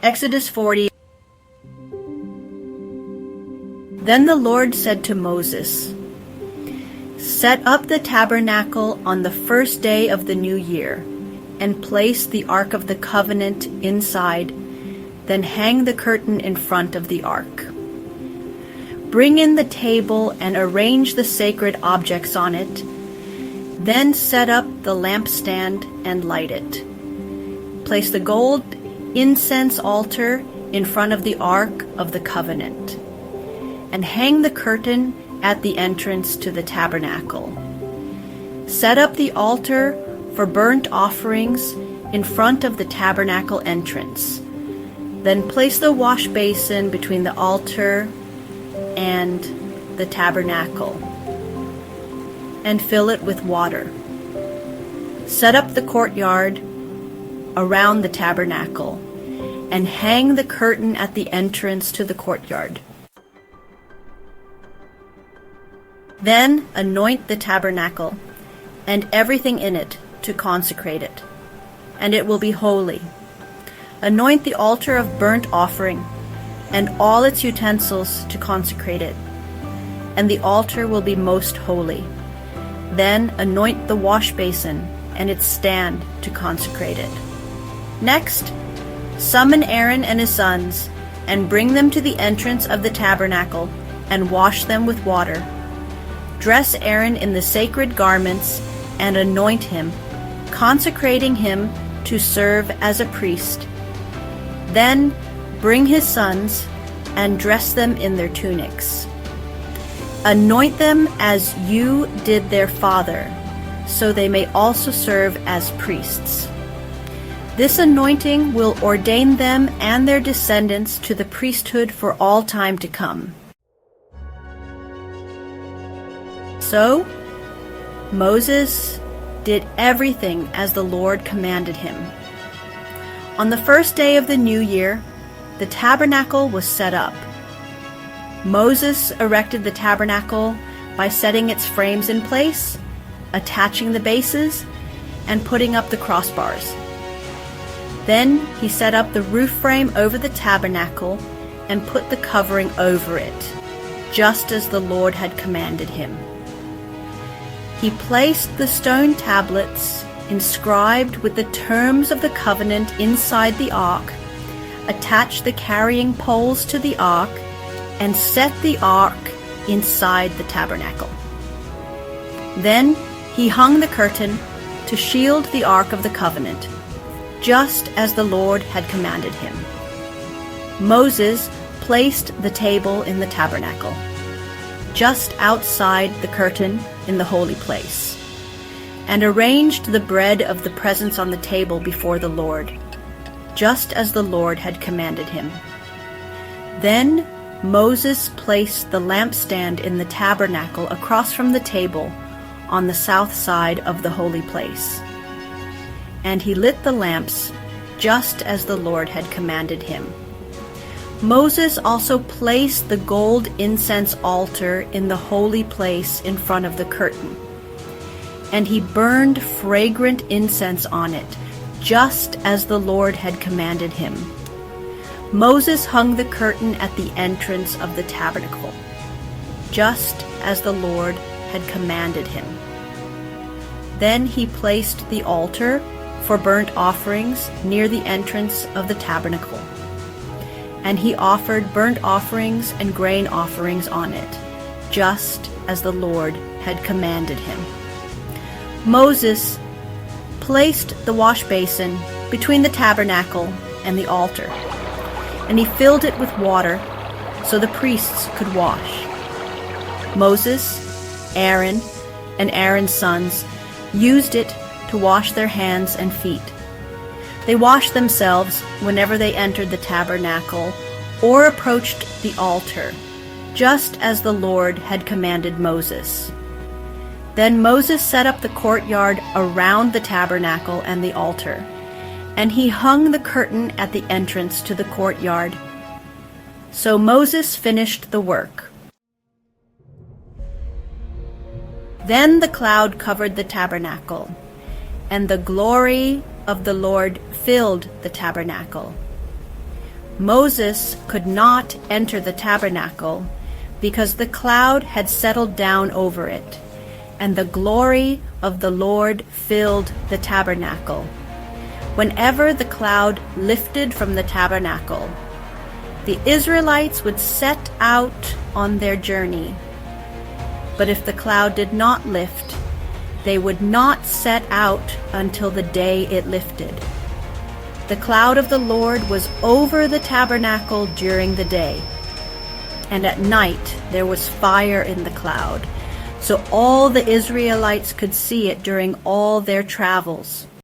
Exodus 40. Then the Lord said to Moses, "Set up the tabernacle on the first day of the new year, and place the Ark of the Covenant inside, then hang the curtain in front of the Ark. Bring in the table and arrange the sacred objects on it, then set up the lampstand and light it. Place the gold incense altar in front of the Ark of the Covenant, and hang the curtain at the entrance to the tabernacle. Set up the altar for burnt offerings in front of the tabernacle entrance. Then place the wash basin between the altar and the tabernacle, and fill it with water. Set up the courtyard around the tabernacle, and hang the curtain at the entrance to the courtyard. Then anoint the tabernacle and everything in it to consecrate it, and it will be holy. Anoint the altar of burnt offering and all its utensils to consecrate it, and the altar will be most holy. Then anoint the wash basin and its stand to consecrate it. Next, summon Aaron and his sons, and bring them to the entrance of the tabernacle, and wash them with water. Dress Aaron in the sacred garments, and anoint him, consecrating him to serve as a priest. Then bring his sons, and dress them in their tunics. Anoint them as you did their father, so they may also serve as priests. This anointing will ordain them and their descendants to the priesthood for all time to come." So Moses did everything as the Lord commanded him. On the first day of the new year, the tabernacle was set up. Moses erected the tabernacle by setting its frames in place, attaching the bases, and putting up the crossbars. Then he set up the roof frame over the tabernacle and put the covering over it, just as the Lord had commanded him. He placed the stone tablets inscribed with the terms of the covenant inside the ark, attached the carrying poles to the ark, and set the ark inside the tabernacle. Then he hung the curtain to shield the ark of the covenant, just as the Lord had commanded him. Moses placed the table in the tabernacle, just outside the curtain in the holy place, and arranged the bread of the presence on the table before the Lord, just as the Lord had commanded him. Then Moses placed the lampstand in the tabernacle across from the table on the south side of the holy place. And he lit the lamps just as the Lord had commanded him. Moses also placed the gold incense altar in the holy place in front of the curtain, and he burned fragrant incense on it, just as the Lord had commanded him. Moses hung the curtain at the entrance of the tabernacle, just as the Lord had commanded him. Then he placed the altar for burnt offerings near the entrance of the tabernacle, and he offered burnt offerings and grain offerings on it, just as the Lord had commanded him. Moses placed the wash basin between the tabernacle and the altar, and he filled it with water so the priests could wash. Moses, Aaron, and Aaron's sons used it to wash their hands and feet. They washed themselves whenever they entered the tabernacle or approached the altar, just as the Lord had commanded Moses. Then Moses set up the courtyard around the tabernacle and the altar, and he hung the curtain at the entrance to the courtyard. So Moses finished the work. Then the cloud covered the tabernacle, and the glory of the Lord filled the tabernacle. Moses could not enter the tabernacle because the cloud had settled down over it, and the glory of the Lord filled the tabernacle. Whenever the cloud lifted from the tabernacle, the Israelites would set out on their journey. But if the cloud did not lift, they would not set out until the day it lifted. The cloud of the Lord was over the tabernacle during the day, and at night there was fire in the cloud, so all the Israelites could see it during all their travels.